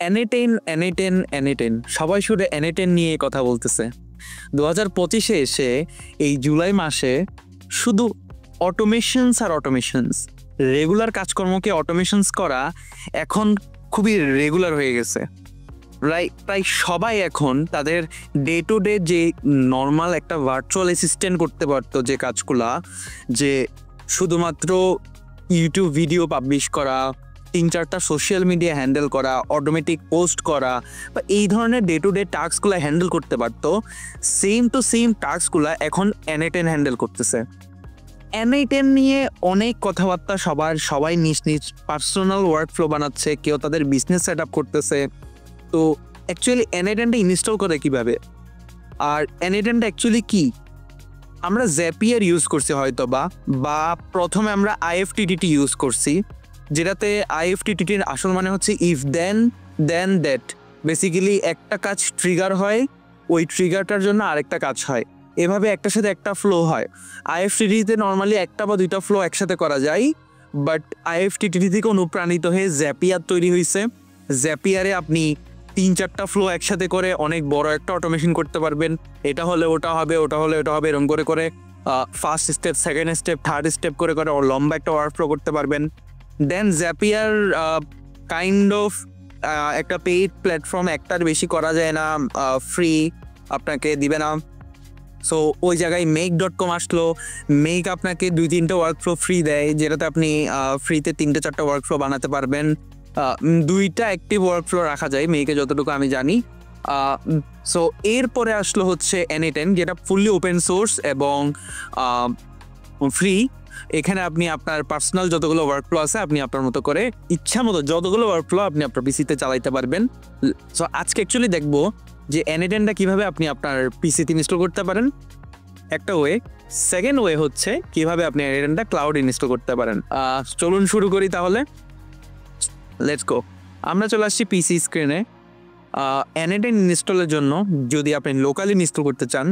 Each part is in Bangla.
N10 সবাই শুধু N10 নিয়ে কথা বলতেছে। 2025-এ এসে এই জুলাই মাসে শুধু অটোমেশনস রেগুলার কাজকর্মকে অটোমেশনস করা এখন খুবই রেগুলার হয়ে গেছে। প্রায় সবাই এখন তাদের ডে টু ডে যে নর্মাল একটা ভার্চুয়াল অ্যাসিস্ট্যান্ট করতে পারতো যে কাজগুলা, যে শুধুমাত্র ইউটিউব ভিডিও পাবলিশ করা, 3-4টা সোশ্যাল মিডিয়া হ্যান্ডেল করা, অটোমেটিক পোস্ট করা বা এই ধরনের ডে টু ডে টাস্কগুলো হ্যান্ডেল করতে পারতো, সেম টু সেম টাস্কগুলো এখন N10 হ্যান্ডেল করতেছে। N10 নিয়ে অনেক কথাবার্তা সবাই নিজ পার্সোনাল ওয়ার্কফ্লো বানাচ্ছে, কেউ তাদের বিজনেস সেট আপ করতেছে। তো অ্যাকচুয়ালি N10টা ইনস্টল করে কিভাবে, আর N10টা অ্যাকচুয়ালি কি? আমরা Zapier ইউজ করছি হয়তো বা প্রথমে আমরা IFTTT ইউজ করছি, যেটাতে IFTTTর আসল মানে হচ্ছে ইফ দেন দ্যাট। বেসিক্যালি একটা কাজ ট্রিগার হয়, ওই ট্রিগারটার জন্য আরেকটা কাজ হয়, এভাবে একটার সাথে একটা ফ্লো হয়। IFTTTতে নর্মালি একটা বা দুইটা ফ্লো একসাথে করা যায়, বাট IFTTT থেকে অনুপ্রাণিত হয়ে Zapier তৈরি হয়েছে। Zapier-এ আপনি 3-4টা ফ্লো একসাথে করে অনেক বড় একটা অটোমেশন করতে পারবেন। এটা হলে ওটা হবে, ওটা হলে এটা হবে, এরকম করে first step, second step, third step করে লম্বা একটা ওয়ার্কফ্লো করতে পারবেন। দেন Zapier কাইন্ড অফ একটা পেইড প্ল্যাটফর্ম, একটার বেশি করা যায় না, ফ্রি আপনাকে দিবে না। সো ওই জায়গায় make.com আসলো। মেক আপনাকে 2-3টা ওয়ার্কফ্লো ফ্রি দেয়, যেটাতে আপনি ফ্রিতে 3-4টা ওয়ার্কফ্লো বানাতে পারবেন। 2টা অ্যাক্টিভ ওয়ার্কফ্লো রাখা যায় মেকে, যতটুকু আমি জানি। সো এরপরে আসলো হচ্ছে N10, যেটা ফুললি ওপেন সোর্স এবং ফ্রি। এখানে আপনি আপনার পার্সোনাল যতগুলো ওয়ার্কফ্লো আছে আপনি আপনার মতো করে ইচ্ছা মতো যতগুলো ওয়ার্কফ্লো আপনি আপনার পিসিতে চালাইতে পারবেন। সো আজকে অ্যাকচুয়ালি দেখবো যে N10টা কিভাবে আপনি আপনার পিসিতে ইনস্টল করতে পারেন, একটা ওয়ে। সেকেন্ড ওয়ে হচ্ছে কিভাবে আপনি N10টা ক্লাউড ইনস্টল করতে পারেন। চলুন শুরু করি তাহলে, লেটস গো। আমরা চলে আসছি পিসি স্ক্রিনে। N10 ইনস্টলের জন্য যদি আপনি লোকালি ইনস্টল করতে চান,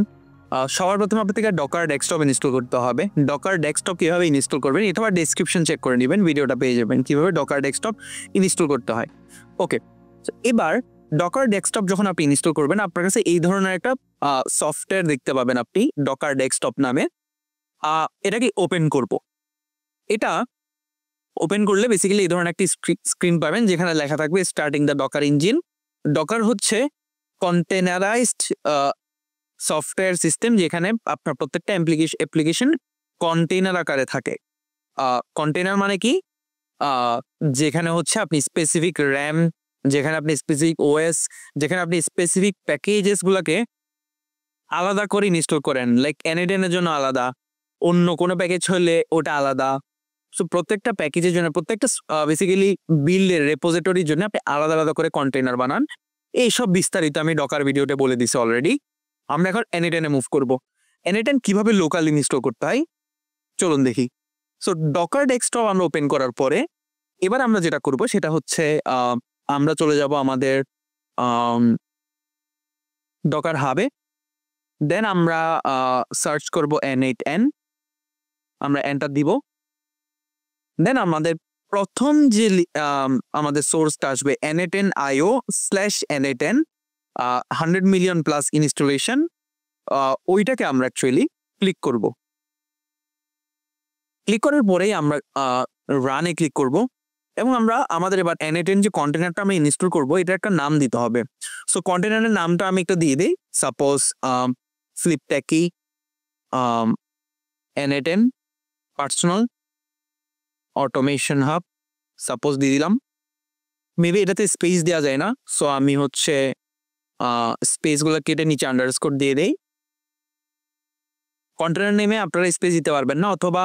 সবার প্রথমে আপনাকে ডকার ডেস্কটপ ইনস্টল করতে হবে। ডকার ডেস্কটপ কীভাবে ইনস্টল করবেন এটা আবার ডেসক্রিপশন চেক করে নেবেন, ভিডিওটা পেয়ে যাবেন কীভাবে ডকার ডেস্কটপ ইনস্টল করতে হয়। ওকে, এবার ডকার ডেস্কটপ যখন আপনি ইনস্টল করবেন, আপনার কাছে এই ধরনের একটা সফটওয়্যার দেখতে পাবেন আপনি, ডকার ডেস্কটপ নামে। এটাকে ওপেন করব। এটা ওপেন করলে বেসিক্যালি এই ধরনের একটি স্ক্রিন পাবেন, যেখানে লেখা থাকবে starting the Docker engine. Docker হচ্ছে কন্টেনারাইজড সফটওয়্যার সিস্টেম, যেখানে আপনার প্রত্যেকটা অ্যাপ্লিকেশন কন্টেনার আকারে থাকে। কন্টেনার মানে কি? যেখানে হচ্ছে আপনি স্পেসিফিক র্যাম, যেখানে আপনি স্পেসিফিক ওএস, যেখানে আপনি স্পেসিফিক প্যাকেজেসগুলোকে আলাদা করে ইনস্টল করেন। লাইক N10-এর জন্য আলাদা, অন্য কোনো প্যাকেজ হলে ওটা আলাদা। সো প্রত্যেকটা প্যাকেজের জন্য, প্রত্যেকটা বেসিক্যালি বিল্ডের রেপোজিটরির জন্য আপনি আলাদা আলাদা করে কন্টেনার বানান। এইসব বিস্তারিত আমি ডকার ভিডিওতে বলে দিছি অলরেডি। আমরা এখন N10-এ মুভ করব। N10 কিভাবে লোকাল ইনস্টল করতে হয় চলুন দেখি। সো ডকার ডেস্কটপ আমরা ওপেন করার পরে এবার আমরা যেটা করব সেটা হচ্ছে আমরা চলে যাব আমাদের ডকার হাবে। দেন আমরা সার্চ করব N8N, আমরা এন্টার দিব। দেন আমাদের প্রথম যে আমাদের সোর্সটা আসবে N8N.io/N8N 100 মিলিয়ন প্লাস ইনস্টলেশন, ওইটাকে আমরা অ্যাকচুয়ালি ক্লিক করব। ক্লিক করার পরেই আমরা রানে ক্লিক করব এবং আমরা আমাদের এবার N8N যে কন্টেনারটা আমরা ইনস্টল করব এটা একটা নাম দিতে হবে। সো কন্টেনারের নামটা আমি একটা দিয়ে দিই, সাপোজ ফ্লিপটেকি N8N personal automation hub suppose দিয়ে দিলাম। মেবি এটাতে স্পেস দেওয়া যায় না, সো আমি হচ্ছে স্পেসগুলো কেটে নিচে আন্ডারস্কোর দিয়ে দেই। কন্টেনার নেমে আপনারা স্পেস দিতে পারবেন না, অথবা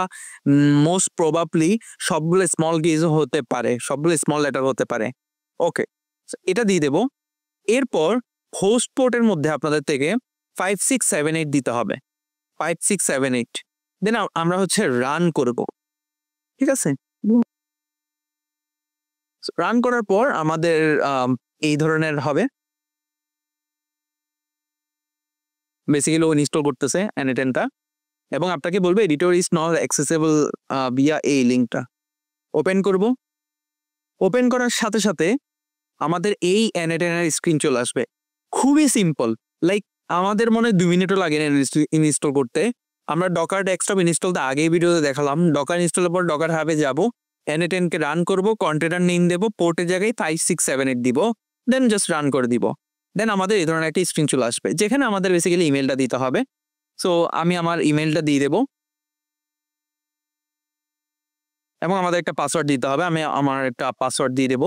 মোস্ট প্রবাবলি সবগুলো স্মল কেজও হতে পারে, সবগুলো স্মল লেটার হতে পারে। ওকে, এটা দিয়ে দেব। এরপর হোস্ট পোর্টের মধ্যে আপনাদের থেকে 5678 দিতে হবে, 5678। দেন আমরা হচ্ছে রান করব, ঠিক আছে? রান করার পর আমাদের এই ধরনের হবে। বেসিক্যালি ও ইনস্টল করতেছে N8N-টা এবং আপনাকে বলবে editor is not accessible via এই লিঙ্কটা। ওপেন করব। ওপেন করার সাথে সাথে আমাদের এই N8N স্ক্রিন চলে আসবে। খুবই সিম্পল, লাইক আমাদের মনে হয় 2 মিনিটও লাগে না ইনস্টল করতে। আমরা ডকার ডেস্কটপ ইনস্টল তো আগেই ভিডিওতে দেখালাম। ডকার ইনস্টলের পর ডকার হাবে যাব, N8N কে রান করব, কন্টেনার নেম দেব, পোর্টের জায়গায় 5 6 7 8 দিব, দেন জাস্ট রান করে দিব। দেন আমাদের এই ধরনের একটা স্ক্রিন চলে আসবে, যেখানে আমাদের বেসিক্যালি ইমেলটা দিতে হবে। সো আমি আমার ইমেলটা দিয়ে দেব এবং আমাদের একটা পাসওয়ার্ড দিতে হবে। আমি আমার একটা পাসওয়ার্ড দিয়ে দেব।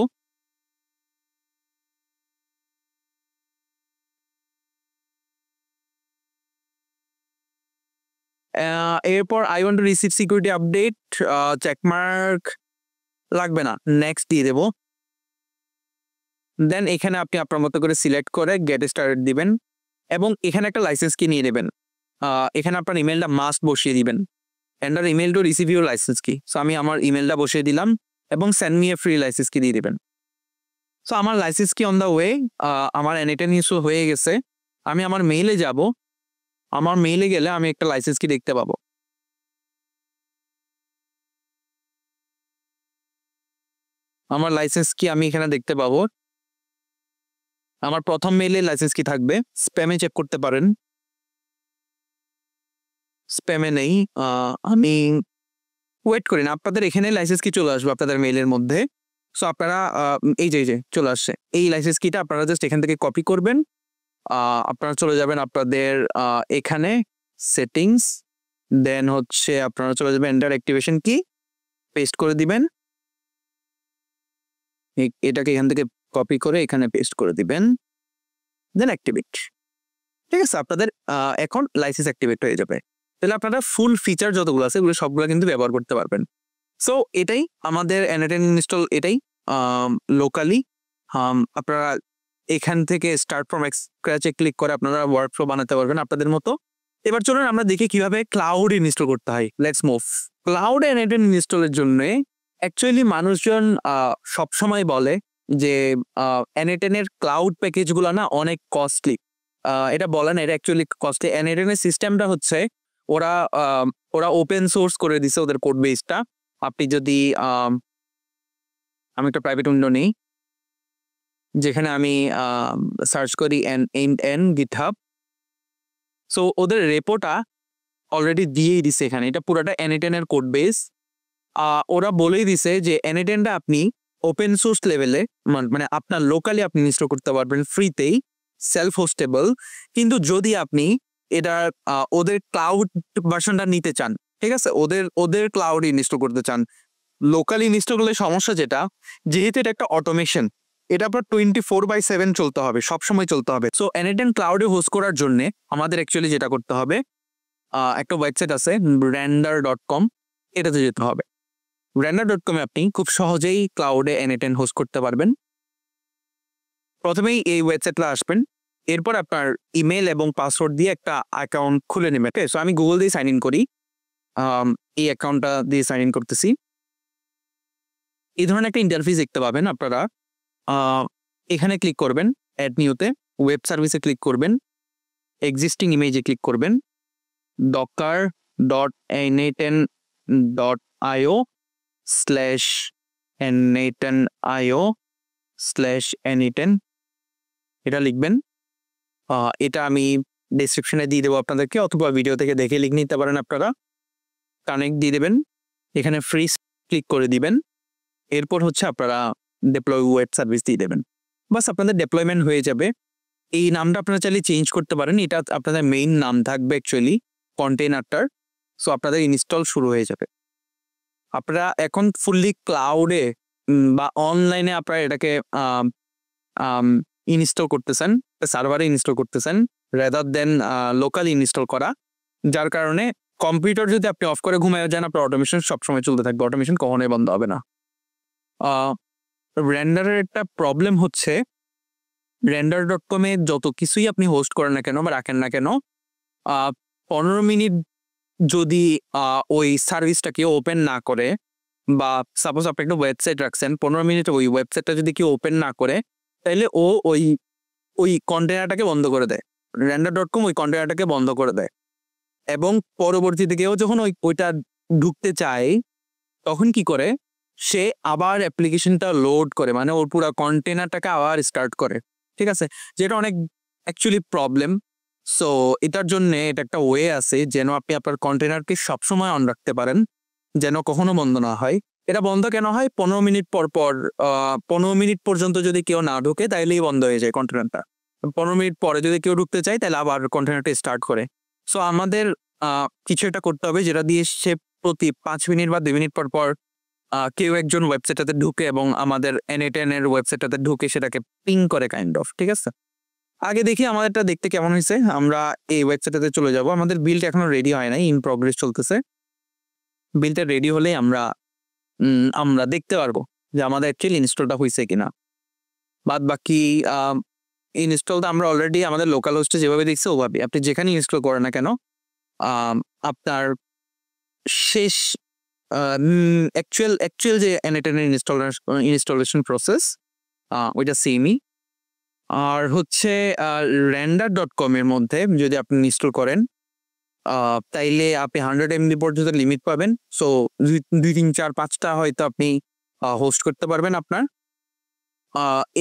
এরপর I want to receive security update, checkmark লাগবে না, নেক্সট দিয়ে দেব। দেন এখানে আপনি আপনার মতো করে সিলেক্ট করে গেট স্টার্টেড দিবেন এবং এখানে একটা লাইসেন্স কি নিয়ে নেবেন। এখানে আপনার ইমেলটা মাস্ট বসিয়ে দিবেন, enter email to receive your licence কি। সো আমি আমার ইমেলটা বসিয়ে দিলাম এবং send me a free licence কি দিয়ে দিবেন। সো আমার লাইসেন্স কি অন দ্য ওয়ে, আমার N8N ইস্যু হয়ে গেছে। আমি আমার মেইলে যাব, আমার মেইলে গেলে আমি একটা লাইসেন্স কি দেখতে পাবো। আমার লাইসেন্স কি আমি এখানে দেখতে পাবো। আমার প্রথম মেইলে লাইসেন্স কি থাকবে, স্প্যামে চেক করতে পারেন, স্প্যামে নেই। আমি ওয়েট করি না, আপনাদের এখানে লাইসেন্স কি চলে আসবে আপনাদের মেইলের মধ্যে। সো আপনারা এই যে চলে আসছে এই লাইসেন্স কিটা, আপনারা জাস্ট এখান থেকে কপি করবেন। আপনারা চলে যাবেন আপনাদের এখানে সেটিংস, দেন হচ্ছে আপনারা চলে যাবেন এন্টার অ্যাক্টিভেশন কি, পেস্ট করে দিবেন। এটাকে এখান থেকে কপি করে এখানে পেস্ট করে দিবেন, দেন অ্যাক্টিভেট। ঠিক আছে, আপনাদের এখন লাইসেন্স অ্যাক্টিভেট হয়ে যাবে। তাহলে আপনারা ফুল ফিচার যতগুলো আছে এগুলো সবগুলো কিন্তু ব্যবহার করতে পারবেন। সো এটাই আমাদের N8N ইনস্টল, এটাই লোকালি। আপনারা এখান থেকে স্টার্ট ফ্রম স্ক্র্যাচে ক্লিক করে আপনারা ওয়ার্কফ্লো বানাতে পারবেন আপনাদের মতো। এবার চলুন আমরা দেখি কিভাবে ক্লাউড ইনস্টল করতে হয়। Let's move. ক্লাউড N8N ইনস্টলের জন্য অ্যাকচুয়ালি মানুষজন সবসময় বলে যে N8N এর ক্লাউড প্যাকেজগুলো না অনেক কস্টলি। এটা বলে না, এটা অ্যাকচুয়ালি কস্টলি। N8N এর সিস্টেমটা হচ্ছে ওরা ওপেন সোর্স করে দিছে ওদের কোড বেসটা। আপনি যদি আমি একটা প্রাইভেট উইন্ডো নেই, যেখানে আমি সার্চ করি N8N GitHub। সো ওদের রেপোটা অলরেডি দিয়েই দিছে এখানে, এটা পুরাটা N8N এর কোড বেস। ওরা বলেই দিছে যে N8Nটা আপনি ওপেন সোর্স লেভেলে মানে আপনার লোকালি আপনি ইনস্টল করতে পারবেন ফ্রিতেই, সেলফ হোস্টেবল। কিন্তু যদি আপনি এটা ওদের ক্লাউড ভার্সনটা নিতে চান, ঠিক আছে, ওদের ক্লাউড ইনস্টল করতে চান, লোকালি ইনস্টল করলে সমস্যা যেটা, যেহেতু এটা একটা অটোমেশন, এটা আপনার 24/7 চলতে হবে, সবসময় চলতে হবে। সো N8N ক্লাউডে হোস্ট করার জন্য আমাদের অ্যাকচুয়ালি যেটা করতে হবে, একটা ওয়েবসাইট আছে render.com, এটাতে যেতে হবে। render.com-এ আপনি খুব সহজেই ক্লাউডে N8N হোস্ট করতে পারবেন। প্রথমেই এই ওয়েবসাইটে আসবেন, এরপর আপনার ইমেল এবং পাসওয়ার্ড দিয়ে একটা অ্যাকাউন্ট খুলে নেবেন। সো আমি গুগল দিয়ে সাইন ইন করি, এই অ্যাকাউন্টটা দিয়ে সাইন ইন করতেছি। এই ধরনের একটা ইন্টারফেস দেখতে পাবেন আপনারা। এখানে ক্লিক করবেন, অ্যাড নিউতে, ওয়েব সার্ভিসে ক্লিক করবেন, এক্সিস্টিং ইমেজে ক্লিক করবেন, docker.n8n.io/n8n এটা লিখবেন। এটা আমি ডেসক্রিপশনে দিয়ে দেবো আপনাদেরকে, অথবা ভিডিও থেকে দেখে লিখে নিতে পারেন আপনারা। কানেক্ট দিয়ে দেবেন, এখানে ফ্রি ক্লিক করে দিবেন। এরপর হচ্ছে আপনারা ডিপ্লয় ওয়েব সার্ভিস দিয়ে দেবেন, বাস আপনাদের ডিপ্লয়মেন্ট হয়ে যাবে। এই নামটা আপনারা চাইলে চেঞ্জ করতে পারেন, এটা আপনাদের মেইন নাম থাকবে অ্যাকচুয়ালি কন্টেইনারটার। সো আপনাদের ইনস্টল শুরু হয়ে যাবে। আপনারা এখন ফুললি ক্লাউডে বা অনলাইনে আপনারা এটাকে ইনস্টল করতেছেন, সার্ভারে ইনস্টল করতেছেন রেদার দেন লোকালি ইনস্টল করা, যার কারণে কম্পিউটার যদি আপনি অফ করে ঘুমিয়ে যান, আপনার অটোমেশন সবসময় চলতে থাকবে, অটোমেশন কখনোই বন্ধ হবে না। রেন্ডারের একটা প্রবলেম হচ্ছে, render.com-এ যত কিছুই আপনি হোস্ট করেন না কেন বা রাখেন না কেন, 15 মিনিট যদি ওই সার্ভিসটা কেউ ওপেন না করে, বা সাপোজ আপনি একটা ওয়েবসাইট রাখছেন, 15 মিনিট ওই ওয়েবসাইটটা যদি কেউ ওপেন না করে, তাহলে ও ওই কন্টেনারটাকে বন্ধ করে দেয়। render.com ওই কন্টেনারটাকে বন্ধ করে দেয় এবং পরবর্তীতে কেউ যখন ওইটা ঢুকতে চায়, তখন কি করে, সে আবার অ্যাপ্লিকেশনটা লোড করে, মানে ওর পুরো কন্টেনারটাকে আবার স্টার্ট করে, ঠিক আছে, যেটা অনেক অ্যাকচুয়ালি প্রবলেম। সো এটার জন্য এটা একটা ওয়ে আছে যেন আপনি আপনার কন্টেনারকে সবসময় অন রাখতে পারেন, যেন কখনো বন্ধ না হয়। এটা বন্ধ কেন হয়? 15 মিনিট পর পর 15 মিনিট পর্যন্ত যদি কেউ না ঢোকে তাইলেই বন্ধ হয়ে যায় কন্টেনারটা। 15 মিনিট পরে যদি কেউ ঢুকতে চায় তাহলে আবার কন্টেনারটা স্টার্ট করে। সো আমাদের কিছু একটা করতে হবে যেটা দিয়ে সে প্রতি 5 মিনিট বা 2 মিনিট পর পর কেউ একজন ওয়েবসাইটটাতে ঢুকে এবং আমাদের N8N এর ওয়েবসাইটটাতে ঢুকে সেটাকে পিং করে কাইন্ড অফ, ঠিক আছে? আগে দেখি আমাদেরটা দেখতে কেমন হয়েছে। আমরা এই ওয়েবসাইটটাতে চলে যাব। আমাদের বিল্ড এখনো রেডি হয় নাই, ইন প্রগ্রেস চলতেছে। বিলটা রেডি হলেই আমরা দেখতে পারবো যে আমাদের অ্যাকচুয়ালি ইনস্টলটা হয়েছে কিনা। বাদ বাকি ইনস্টলটা আমরা অলরেডি আমাদের লোকাল হোস্টে যেভাবে দেখছি ওভাবে আপনি যেখানে ইনস্টল করেন না কেন আপনার শেষ অ্যাকচুয়াল যে N8N ইনস্টলেশন প্রসেস ওইটা সেমই। আর হচ্ছে render.com এর মধ্যে যদি আপনি ইনস্টল করেন তাইলে আপনি 100 MB পর্যন্ত লিমিট পাবেন। সো 2, 3, 4, 5টা হয়তো আপনি হোস্ট করতে পারবেন আপনার।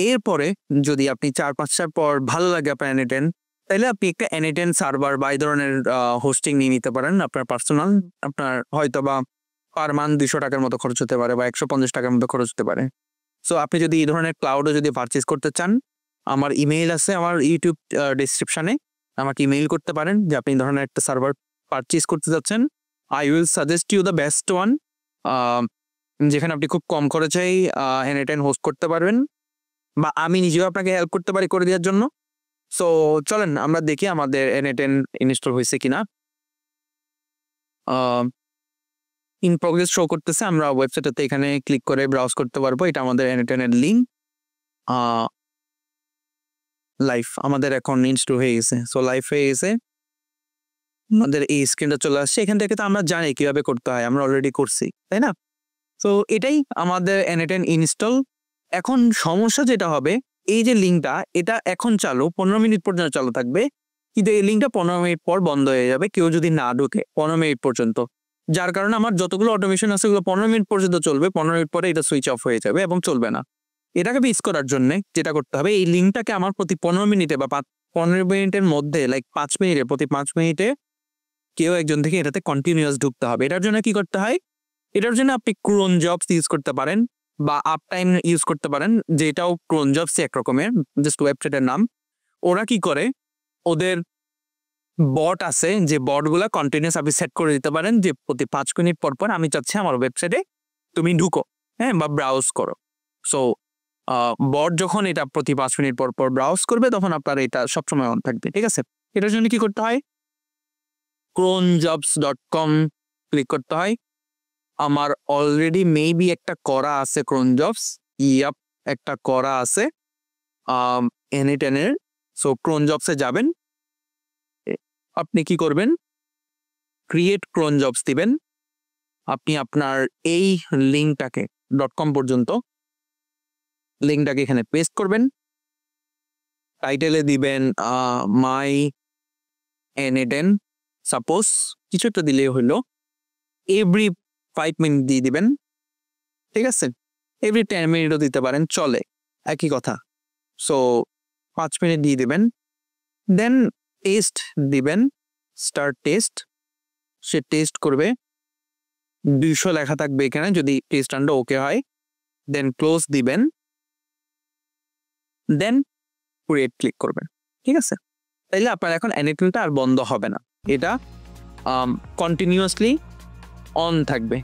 এরপরে যদি আপনি 4-5টার পর ভালো লাগে আপনার N8N, তাইলে আপনি একটা N8N সার্ভার বা এই ধরনের হোস্টিং নিয়ে নিতে পারেন আপনার পার্সোনাল। আপনার হয়তো বা পার মান্থ 200 টাকার মতো খরচ হতে পারে বা 150 টাকার মতো খরচ হতে পারে। সো আপনি যদি এই ধরনের ক্লাউডও যদি পারচেস করতে চান, আমার ইমেইল আছে আমার ইউটিউব ডেসক্রিপশনে, আমাকে ইমেইল করতে পারেন যে আপনি এই ধরনের একটা সার্ভার পারচেস করতে যাচ্ছেন। I will suggest you the best one, যেখানে আপনি খুব কম খরচেই N8N হোস্ট করতে পারবেন, বা আমি নিজেও আপনাকে হেল্প করতে পারি করে দেওয়ার জন্য। সো চলেন আমরা দেখি আমাদের N8N ইনস্টল হয়েছে কিনা। ইন প্রগ্রেস শো করতেছে, আমরা ওয়েবসাইটটাতে এখানে ক্লিক করে ব্রাউজ করতে পারবো। এটা আমাদের N8N এর লিঙ্ক। লাইভ আমাদের এখন ইনস্টল হয়ে গেছে। সো লাইভ হয়ে গেছে, আমাদের এই স্ক্রিনটা চলে আসছে। এখান থেকে তো আমরা জানি কিভাবে করতে হয়, আমরা অলরেডি করছি, তাই না? সো এটাই আমাদের N8N ইনস্টল। এখন সমস্যা যেটা হবে, এই যে লিঙ্কটা এটা এখন চালু 15 মিনিট পর্যন্ত চালু থাকবে, কিন্তু এই লিঙ্কটা 15 মিনিট পর বন্ধ হয়ে যাবে কেউ যদি না ঢুকে 15 মিনিট পর্যন্ত। যার কারণে আমার যতগুলো অটোমেশন আছে ওগুলো 15 মিনিট পর্যন্ত চলবে, 15 মিনিট পরে এটা সুইচ অফ হয়ে যাবে এবং চলবে না। এটাকে ফিক্স করার জন্য যেটা করতে হবে, এই লিঙ্কটাকে আমার প্রতি 15 মিনিটে বা 15 মিনিটের মধ্যে প্রতি 5 মিনিটে কেউ একজন থেকে এটাতে কন্টিনিউয়াস ঢুকতে হবে। এটার জন্য কি করতে হয়? এটার জন্য আপনি ক্রোন জবস ইউজ করতে পারেন বা আপ টাইম ইউজ করতে পারেন, যেটাও ক্রোন জবস এক রকমের, জাস্ট ওয়েবসাইটের নাম। ওরা কি করে, ওদের বট আছে, যে বটগুলা কন্টিনিউয়াস আপনি সেট করে দিতে পারেন যে প্রতি 5 মিনিট পর পর আমি চাচ্ছি আমার ওয়েবসাইটে তুমি ঢুকো, হ্যাঁ, বা ব্রাউজ করো। সো বট যখন এটা প্রতি 5 মিনিট পর পর ব্রাউজ করবে তখন আপনার এটা সবসময় অন থাকবে, ঠিক আছে? এটার জন্য কি করতে হয়? cronjobs.com ক্লিক করতে হয়। আমার অলরেডি মেবি একটা করা আছে ক্রোন জবস, একটা করা আছে N8N এর। সো ক্রোন জবসে যাবেন, আপনি কি করবেন? ক্রিয়েট ক্রোন জবস দিবেন। আপনি আপনার এই লিঙ্কটাকে .com পর্যন্ত লিঙ্কটাকে এখানে পেস্ট করবেন। টাইটেলে দিবেন মাই N8N, সাপোজ কিছু একটা দিলেই হলো। এভরি 5 মিনিট দিয়ে দিবেন, ঠিক আছে? এভরি 10 মিনিটও দিতে পারেন, চলে, একই কথা। সো 5 মিনিট দিয়ে দিবেন, দেন টেস্ট দিবেন, স্টার্ট টেস্ট। সে টেস্ট করবে, 200 লেখা থাকবে এখানে যদি টেস্ট রানটা ওকে হয়। দেন ক্লোজ দিবেন, দেন ক্রিয়েট ক্লিক করবেন, ঠিক আছে? তাইলে আপনার এখন N8Nটা আর বন্ধ হবে না, এটা কন্টিনিউয়াসলি অন থাকবে।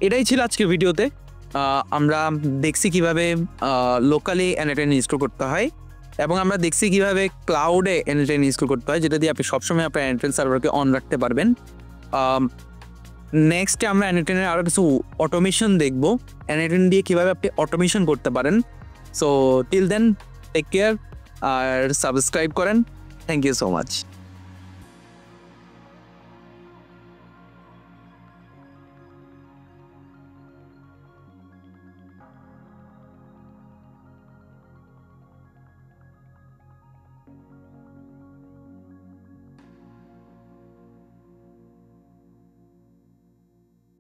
এটাই ছিল আজকের ভিডিওতে। আমরা দেখছি কিভাবে লোকালি N8N ইনস্টল করতে হয় এবং আমরা দেখছি কিভাবে ক্লাউডে N8N ইনস্টল করতে হয়, যেটা দিয়ে আপনি সবসময় আপনার N8N সার্ভারকে অন রাখতে পারবেন। নেক্সটে আমরা N8N এর আরও কিছু অটোমেশন দেখব, N8N দিয়ে কিভাবে আপনি অটোমেশন করতে পারেন। So till then take care আর সাবস্ক্রাইব করেন। Thank you so much.